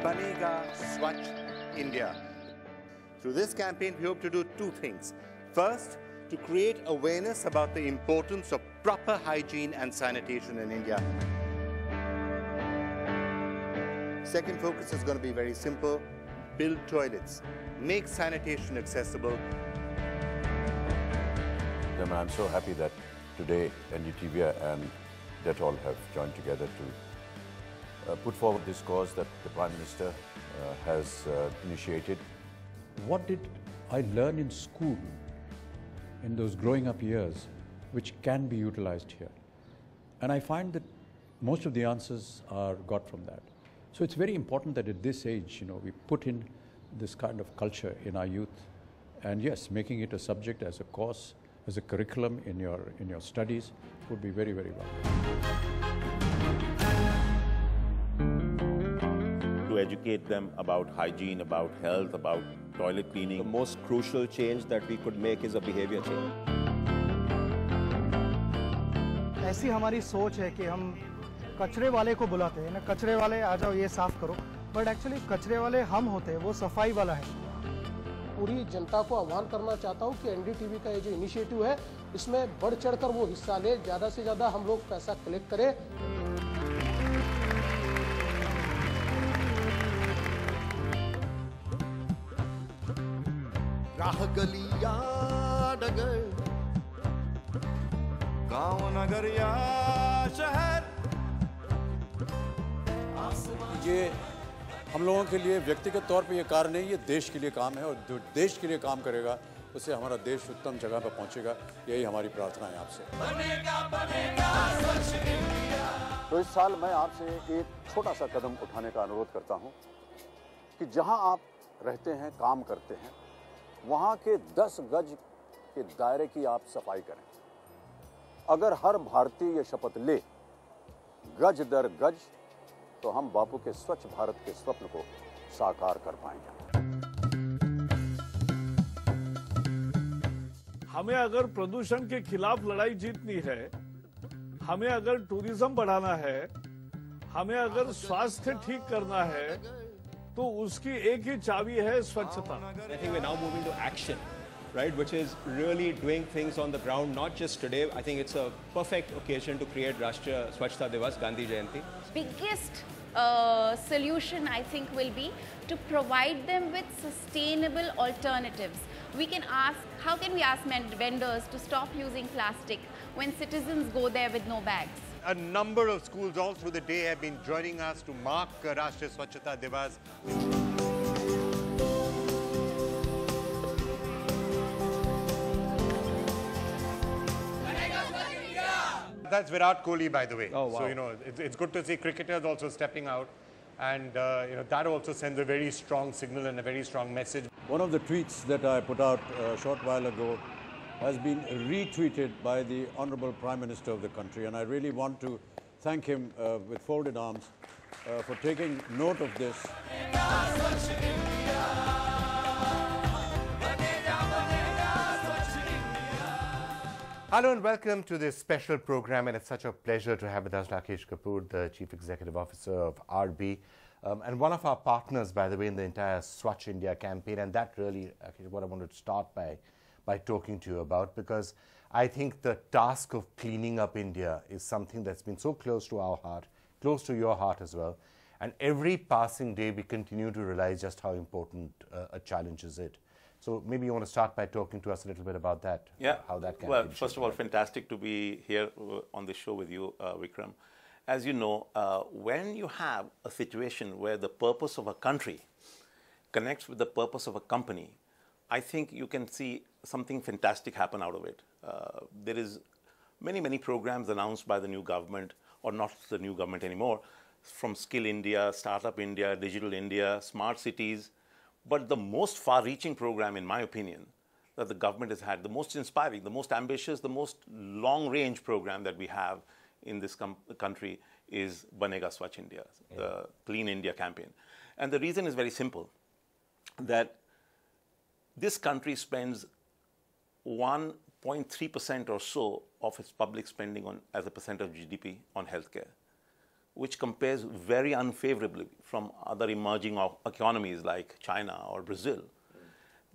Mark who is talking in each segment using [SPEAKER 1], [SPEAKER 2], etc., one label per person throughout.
[SPEAKER 1] Banega Swachh India. Through this campaign, we hope to do two things. First, to create awareness about the importance of proper hygiene and sanitation in India. Second focus is going to be very simple: build toilets, make sanitation accessible.
[SPEAKER 2] I'm so happy that today NDTV and Dettol have joined together to put forward this cause that the Prime Minister has initiated.
[SPEAKER 3] What did I learn in school in those growing up years which can be utilized here? And I find that most of the answers are got from that. So it's very important that at this age, we put in this kind of culture in our youth, and yes, making it a subject as a course, as a curriculum in your studies would be very, very well.
[SPEAKER 4] To educate them about hygiene, about health, about toilet cleaning.
[SPEAKER 5] The most crucial change that we could make is a behavior change.
[SPEAKER 6] ऐसी हमारी सोच है कि हम कचरे वाले को बुलाते हैं ना, कचरे वाले आ जाओ ये साफ करो, बट एक्चुअली कचरे वाले हम होते हैं, वो सफाई वाला है।
[SPEAKER 7] पूरी जनता को आह्वान करना चाहता हूं कि एनडीटीवी का ये जो इनिशिएटिव है, इसमें बढ़ चढ़कर वो हिस्सा ले, ज़्यादा से ज़्यादा हम लोग पैसा कलेक्ट करें।
[SPEAKER 8] राह गलिया डगर, गांव नगर या शहर।
[SPEAKER 3] ये हम लोगों के लिए व्यक्तिगत तौर पे ये कार्य नहीं, ये देश के लिए काम है, और जो देश के लिए काम करेगा उससे हमारा देश उत्तम जगह पर पहुंचेगा। यही हमारी प्रार्थना है आपसे।
[SPEAKER 2] तो इस साल मैं आपसे एक छोटा सा कदम उठाने का अनुरोध करता हूं कि जहां आप रहते हैं, काम करते हैं, वहां के 10 गज के दायरे की आप सफाई करें। अगर हर भारतीय ये शपथ ले, गज दर गज, तो हम बापू के स्वच्छ भारत के स्वप्न को साकार कर पाएंगे।
[SPEAKER 9] हमें अगर प्रदूषण के खिलाफ लड़ाई जीतनी है, हमें अगर टूरिज्म बढ़ाना है, हमें अगर स्वास्थ्य ठीक करना है, तो उसकी एक ही चाबी है स्वच्छता।
[SPEAKER 5] I think we're now moving to action, right, which is really doing things on the ground, not just today. I think it's a perfect occasion to create Rashtriya Swachhta Divas, Gandhi Jayanti.
[SPEAKER 10] Biggest solution, I think, will be to provide them with sustainable alternatives. We can ask, how can we ask vendors to stop using plastic when citizens go there with no bags?
[SPEAKER 1] A number of schools all through the day have been joining us to mark Rashtriya Swachhta Divas. That's Virat Kohli, by the way.
[SPEAKER 5] Oh, wow.
[SPEAKER 1] So, it's good to see cricketers also stepping out. And, that also sends a very strong signal and a very strong message.
[SPEAKER 3] One of the tweets that I put out a short while ago has been retweeted by the Honorable Prime Minister of the country. And I really want to thank him with folded arms for taking note of this.
[SPEAKER 1] Hello and welcome to this special program, and it's such a pleasure to have with us Rakesh Kapoor, the Chief Executive Officer of RB, and one of our partners, by the way, in the entire Swachh India campaign. And that really, Rakesh, what I wanted to start by talking to you about, because I think the task of cleaning up India is something that's been so close to our heart, close to your heart as well. And every passing day, we continue to realize just how important a challenge is it. So maybe you want to start by talking to us a little bit about that.
[SPEAKER 4] Yeah.
[SPEAKER 1] How that can.
[SPEAKER 4] Well, first of all, fantastic to be here on the show with you, Vikram. As you know, when you have a situation where the purpose of a country connects with the purpose of a company, I think you can see something fantastic happen out of it. There is many programs announced by the new government, or not the new government anymore, from Skill India, Startup India, Digital India, Smart Cities. But the most far-reaching program, in my opinion, that the government has had, the most inspiring, the most ambitious, the most long-range program that we have in this country is Banega Swachh India, the Clean India campaign. And the reason is very simple, that this country spends 1.3% or so of its public spending on, as a percent of GDP on healthcare. which compares very unfavorably from other emerging economies like China or Brazil,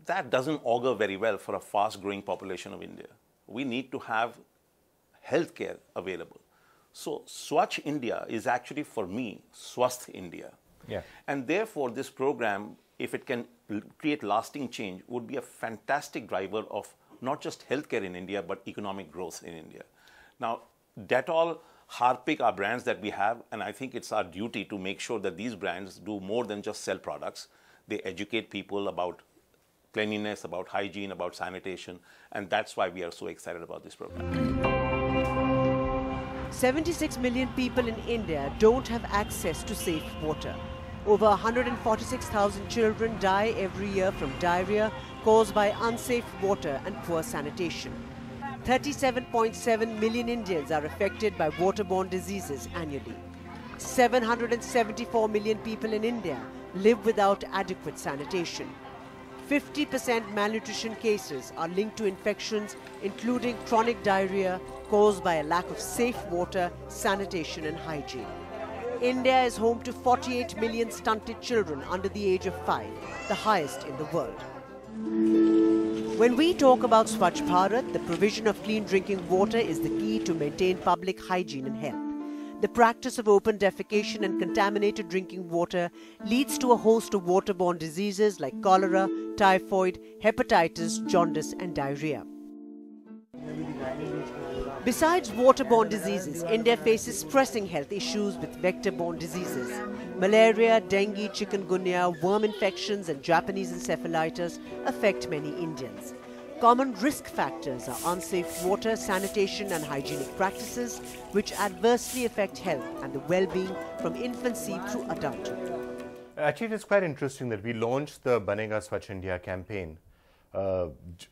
[SPEAKER 4] that doesn't augur very well for a fast-growing population of India. We need to have healthcare available. So Swachh India is actually, for me, Swasth India.
[SPEAKER 1] Yeah.
[SPEAKER 4] And therefore, this program, if it can create lasting change, would be a fantastic driver of not just healthcare in India, but economic growth in India. Now, Dettol, Harpic are brands that we have, and I think it's our duty to make sure that these brands do more than just sell products. They educate people about cleanliness, about hygiene, about sanitation, and that's why we are so excited about this program.
[SPEAKER 11] 76 million people in India don't have access to safe water. Over 146,000 children die every year from diarrhea caused by unsafe water and poor sanitation. 37.7 million Indians are affected by waterborne diseases annually. 774 million people in India live without adequate sanitation. 50% malnutrition cases are linked to infections, including chronic diarrhea caused by a lack of safe water, sanitation and hygiene. India is home to 48 million stunted children under the age of 5, the highest in the world. When we talk about Swachh Bharat, the provision of clean drinking water is the key to maintain public hygiene and health. The practice of open defecation and contaminated drinking water leads to a host of waterborne diseases like cholera, typhoid, hepatitis, jaundice and diarrhea. Besides waterborne diseases, India faces pressing health issues with vector-borne diseases. Malaria, dengue, chikungunya, worm infections and Japanese encephalitis affect many Indians. Common risk factors are unsafe water, sanitation and hygienic practices, which adversely affect health and the well-being from infancy through adulthood.
[SPEAKER 1] Actually, it is quite interesting that we launched the Banega Swachh India campaign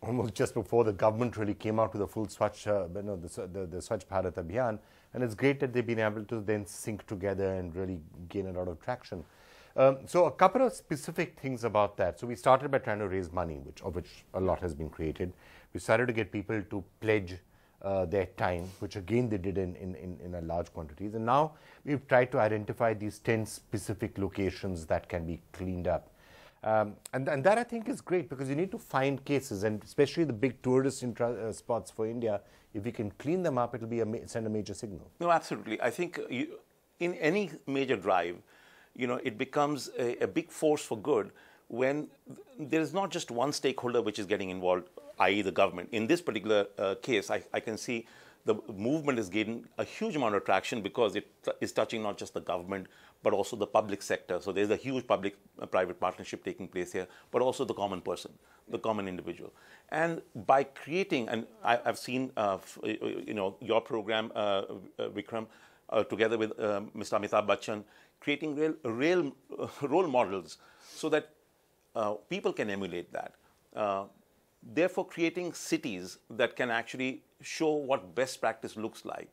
[SPEAKER 1] almost just before the government really came out with the full Swachh, the Swachh Bharat Abhiyan, and it's great that they've been able to then sync together and really gain a lot of traction. So a couple of specific things about that. So we started by trying to raise money, of which a lot has been created. We started to get people to pledge their time, which again they did in a large quantities. And now we've tried to identify these 10 specific locations that can be cleaned up. And that I think is great, because you need to find cases, and especially the big tourist spots for India. If we can clean them up, it will send a major signal.
[SPEAKER 4] No, absolutely. I think in any major drive, it becomes a big force for good when there is not just one stakeholder which is getting involved, i.e. the government. In this particular case, I can see the movement is gaining a huge amount of traction because it is touching not just the government, but also the public sector. So there's a huge public-private partnership taking place here, but also the common person, the common individual. And by creating, and I've seen, your program, Vikram, together with Mr. Amitabh Bachchan, creating real role models so that people can emulate that. Therefore, creating cities that can actually show what best practice looks like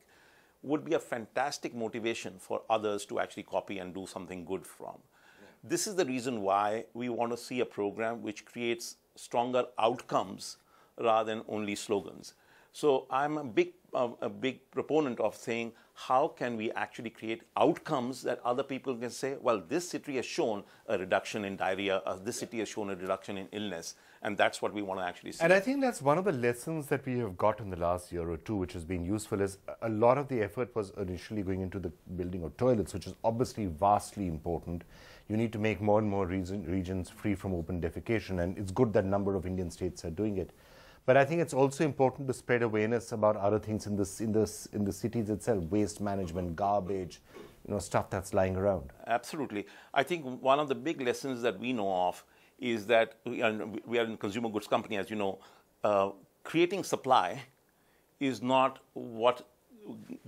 [SPEAKER 4] would be a fantastic motivation for others to actually copy and do something good from. Yeah. This is the reason why we want to see a program which creates stronger outcomes rather than only slogans. So I'm a big proponent of saying, how can we actually create outcomes that other people can say, well, this city has shown a reduction in diarrhea, this city has shown a reduction in illness, and that's what we want to actually see.
[SPEAKER 1] And I think that's one of the lessons that we have got in the last year or two, which has been useful, is a lot of the effort was initially going into the building of toilets, which is obviously vastly important. You need to make more and more regions free from open defecation, and it's good that a number of Indian states are doing it. But I think it's also important to spread awareness about other things in the cities itself, waste management, garbage, stuff that's lying around.
[SPEAKER 4] Absolutely. I think one of the big lessons that we know of is that we are in consumer goods company, as you know. Creating supply is not what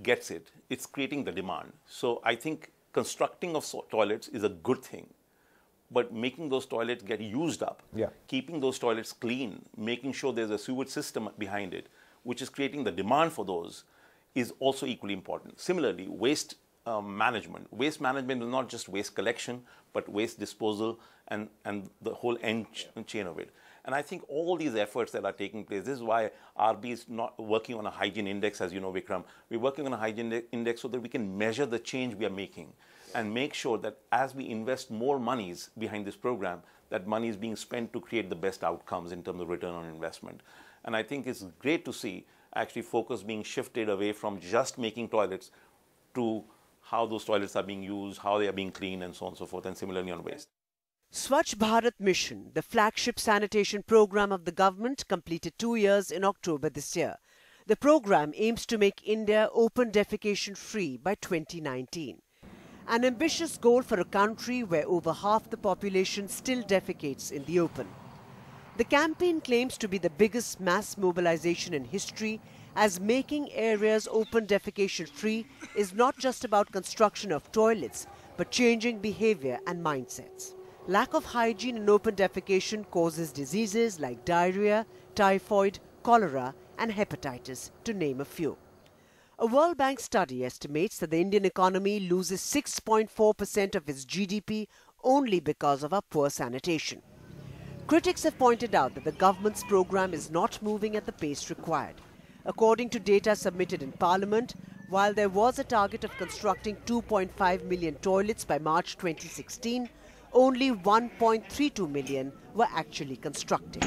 [SPEAKER 4] gets it. It's creating the demand. So I think constructing of toilets is a good thing. But making those toilets get used up, keeping those toilets clean, making sure there's a sewage system behind it, which is creating the demand for those, is also equally important. Similarly, waste management. Waste management is not just waste collection, but waste disposal and the whole end chain of it. And I think all these efforts that are taking place, this is why RB is not working on a hygiene index, as you know, Vikram. We're working on a hygiene index so that we can measure the change we are making and make sure that as we invest more monies behind this program, that money is being spent to create the best outcomes in terms of return on investment. And I think it's great to see actually focus being shifted away from just making toilets to how those toilets are being used, how they are being cleaned, and so on and so forth, and similarly on waste.
[SPEAKER 11] Swachh Bharat Mission, the flagship sanitation program of the government, completed 2 years in October this year. The program aims to make India open defecation free by 2019. An ambitious goal for a country where over half the population still defecates in the open. The campaign claims to be the biggest mass mobilization in history, as making areas open defecation free is not just about construction of toilets, but changing behavior and mindsets. Lack of hygiene in open defecation causes diseases like diarrhea, typhoid, cholera and hepatitis, to name a few. A World Bank study estimates that the Indian economy loses 6.4% of its GDP only because of our poor sanitation. Critics have pointed out that the government's program is not moving at the pace required. According to data submitted in Parliament, while there was a target of constructing 2.5 million toilets by March 2016, only 1.32 million were actually constructed.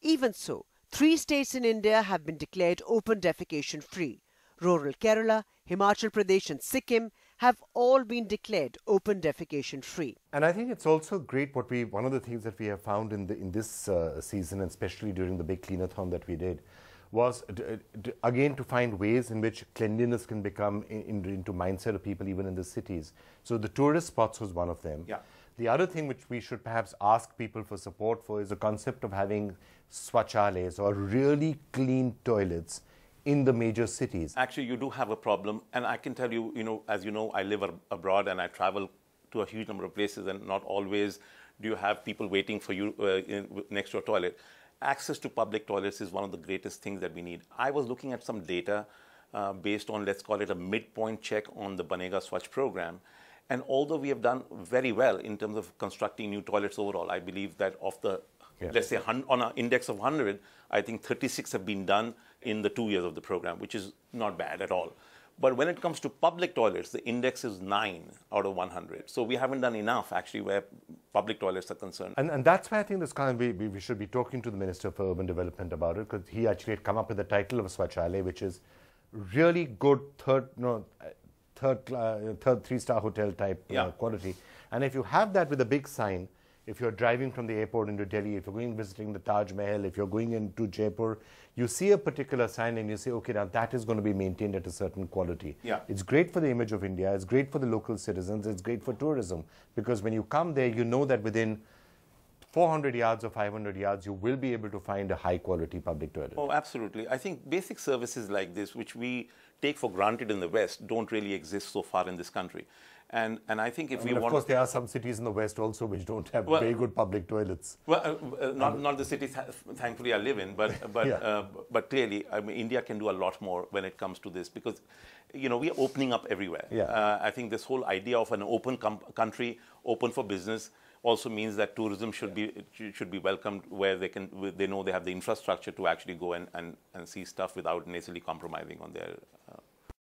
[SPEAKER 11] Even so, 3 states in India have been declared open defecation free. Rural Kerala, Himachal Pradesh and Sikkim have all been declared open defecation free.
[SPEAKER 1] And I think it's also great one of the things that we have found in this season, and especially during the big cleanathon that we did, was again to find ways in which cleanliness can become into mindset of people even in the cities. So the tourist spots was one of them.
[SPEAKER 4] Yeah.
[SPEAKER 1] The other thing which we should perhaps ask people for support for is the concept of having swachhalays or really clean toilets in the major cities.
[SPEAKER 4] Actually, you do have a problem, and I can tell you, as you know, I live abroad and I travel to a huge number of places, and not always do you have people waiting for you next to a toilet. Access to public toilets is one of the greatest things that we need. I was looking at some data based on, let's call it a midpoint check on the Banega Swachh program. And although we have done very well in terms of constructing new toilets overall, I believe that of the, let's say, on an index of 100, I think 36 have been done in the 2 years of the program, which is not bad at all. But when it comes to public toilets, the index is 9 out of 100. So we haven't done enough, actually, where public toilets are concerned.
[SPEAKER 1] And that's why I think this we should be talking to the Minister for Urban Development about it, because he actually had come up with the title of a Swachhalay, which is really good third 3-star hotel type quality. And if you have that with a big sign, if you're driving from the airport into Delhi, if you're going visiting the Taj Mahal, if you're going into Jaipur, you see a particular sign and you say, okay, now that is going to be maintained at a certain quality.
[SPEAKER 4] Yeah.
[SPEAKER 1] It's great for the image of India, it's great for the local citizens, it's great for tourism, because when you come there, you know that within 400 yards or 500 yards, you will be able to find a high quality public toilet.
[SPEAKER 4] Oh, absolutely. I think basic services like this, which we take for granted in the West, don't really exist so far in this country. And I think if we want...
[SPEAKER 1] Of course, there are some cities in the West also which don't have very good public toilets.
[SPEAKER 4] Well, not the cities, thankfully, I live in, but clearly, I mean, India can do a lot more when it comes to this, because, we are opening up everywhere.
[SPEAKER 1] Yeah.
[SPEAKER 4] I think this whole idea of an open country, open for business, also means that tourism should be welcomed, where they know they have the infrastructure to actually go and see stuff without necessarily compromising on their